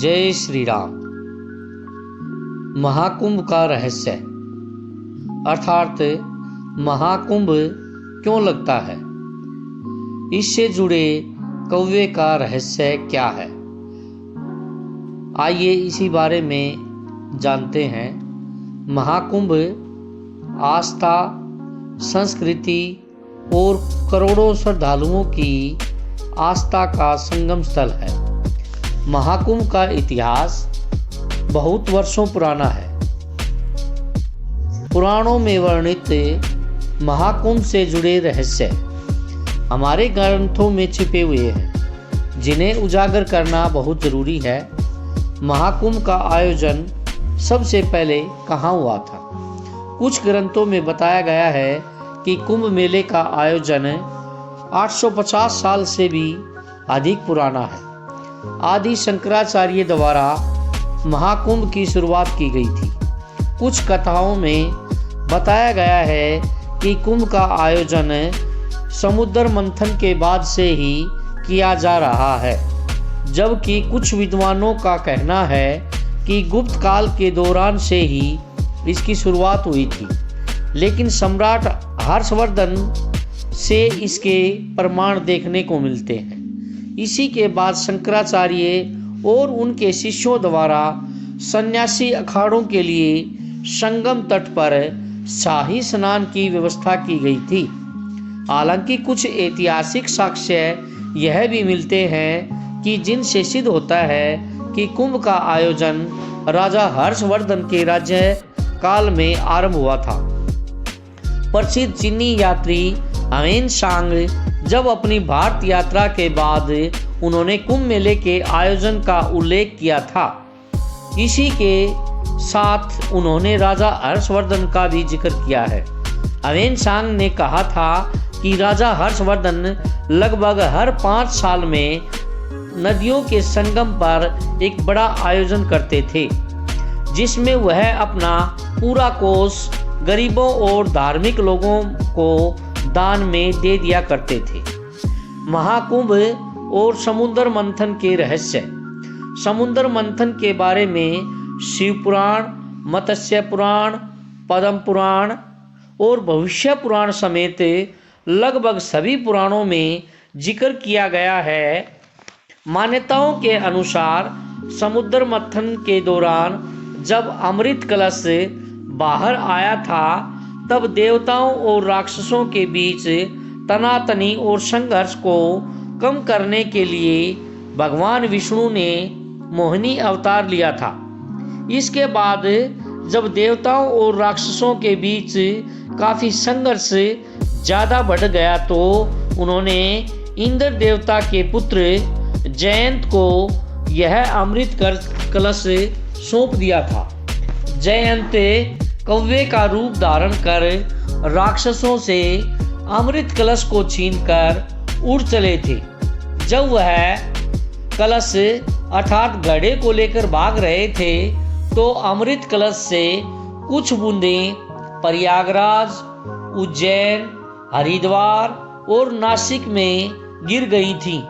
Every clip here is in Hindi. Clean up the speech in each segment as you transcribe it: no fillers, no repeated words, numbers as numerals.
जय श्री राम। महाकुंभ का रहस्य अर्थात महाकुंभ क्यों लगता है, इससे जुड़े कौवे का रहस्य क्या है, आइए इसी बारे में जानते हैं। महाकुंभ आस्था, संस्कृति और करोड़ों श्रद्धालुओं की आस्था का संगम स्थल है। महाकुंभ का इतिहास बहुत वर्षों पुराना है। पुराणों में वर्णित महाकुंभ से जुड़े रहस्य हमारे ग्रंथों में छिपे हुए हैं, जिन्हें उजागर करना बहुत जरूरी है। महाकुंभ का आयोजन सबसे पहले कहाँ हुआ था? कुछ ग्रंथों में बताया गया है कि कुंभ मेले का आयोजन 850 साल से भी अधिक पुराना है। आदि शंकराचार्य द्वारा महाकुंभ की शुरुआत की गई थी। कुछ कथाओं में बताया गया है कि कुंभ का आयोजन समुद्र मंथन के बाद से ही किया जा रहा है, जबकि कुछ विद्वानों का कहना है कि गुप्त काल के दौरान से ही इसकी शुरुआत हुई थी, लेकिन सम्राट हर्षवर्धन से इसके प्रमाण देखने को मिलते हैं। इसी के बाद शंकराचार्य और उनके शिष्यों द्वारा सन्यासी अखाड़ों के लिए संगम तट पर शाही स्नान की व्यवस्था की गई थी। हालांकि कुछ ऐतिहासिक साक्ष्य यह भी मिलते हैं कि जिनसे सिद्ध होता है कि कुंभ का आयोजन राजा हर्षवर्धन के राज्य काल में आरंभ हुआ था। प्रसिद्ध चीनी यात्री ह्वेन-त्सांग जब अपनी भारत यात्रा के बाद उन्होंने कुंभ मेले के आयोजन का उल्लेख किया था। इसी के साथ उन्होंने राजा हर्षवर्धन का भी जिक्र किया है। ह्वेन-त्सांग ने कहा था कि राजा हर्षवर्धन लगभग हर 5 साल में नदियों के संगम पर एक बड़ा आयोजन करते थे, जिसमें वह अपना पूरा कोष गरीबों और धार्मिक लोगों को दान में दे दिया करते थे। महाकुंभ और समुद्र मंथन के रहस्य। समुद्र मंथन के बारे में शिव पुराण, मत्स्य पुराण, पद्म पुराण और भविष्य पुराण समेत लगभग सभी पुराणों में जिक्र किया गया है। मान्यताओं के अनुसार समुद्र मंथन के दौरान जब अमृत कलश बाहर आया था, तब देवताओं और राक्षसों के बीच तनातनी और संघर्ष को कम करने के लिए भगवान विष्णु ने मोहिनी अवतार लिया था। इसके बाद जब देवताओं और राक्षसों के बीच काफ़ी संघर्ष ज़्यादा बढ़ गया, तो उन्होंने इंद्र देवता के पुत्र जयंत को यह अमृत कलश सौंप दिया था। जयंत कौवे का रूप धारण कर राक्षसों से अमृत कलश को छीनकर उड़ चले थे। जब वह कलश अर्थात घड़े को लेकर भाग रहे थे, तो अमृत कलश से कुछ बूंदें प्रयागराज, उज्जैन, हरिद्वार और नासिक में गिर गई थीं।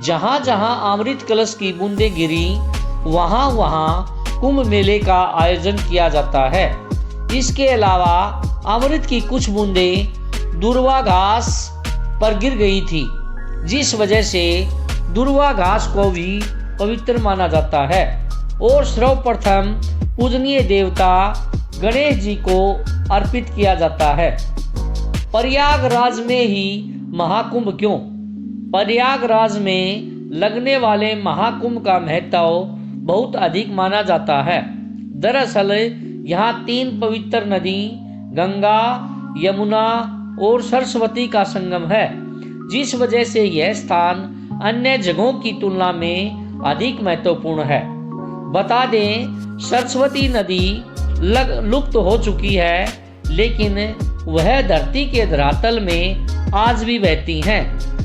जहाँ जहाँ अमृत कलश की बूंदें गिरी, वहाँ वहाँ कुंभ मेले का आयोजन किया जाता है। इसके अलावा अमृत की कुछ बूंदें दुर्वा घास पर गिर गई थी, जिस वजह से दुर्वा घास को भी पवित्र माना जाता है। और सर्वप्रथम पूजनीय देवता गणेश जी को अर्पित किया जाता है। प्रयागराज में ही महाकुंभ क्यों? प्रयागराज में लगने वाले महाकुंभ का महत्व बहुत अधिक माना जाता है। दरअसल यहाँ 3 पवित्र नदी गंगा, यमुना और सरस्वती का संगम है, जिस वजह से यह स्थान अन्य जगहों की तुलना में अधिक महत्वपूर्ण है। बता दें, सरस्वती नदी लुप्त हो चुकी है, लेकिन वह धरती के धरातल में आज भी बहती हैं।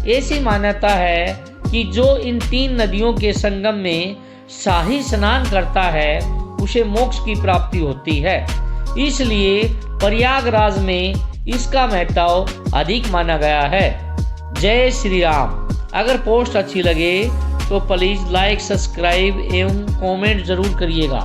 ऐसी मान्यता है कि जो इन 3 नदियों के संगम में शाही स्नान करता है, उसे मोक्ष की प्राप्ति होती है। इसलिए प्रयागराज में इसका महत्व अधिक माना गया है। जय श्री राम। अगर पोस्ट अच्छी लगे तो प्लीज़ लाइक, सब्सक्राइब एवं कमेंट ज़रूर करिएगा।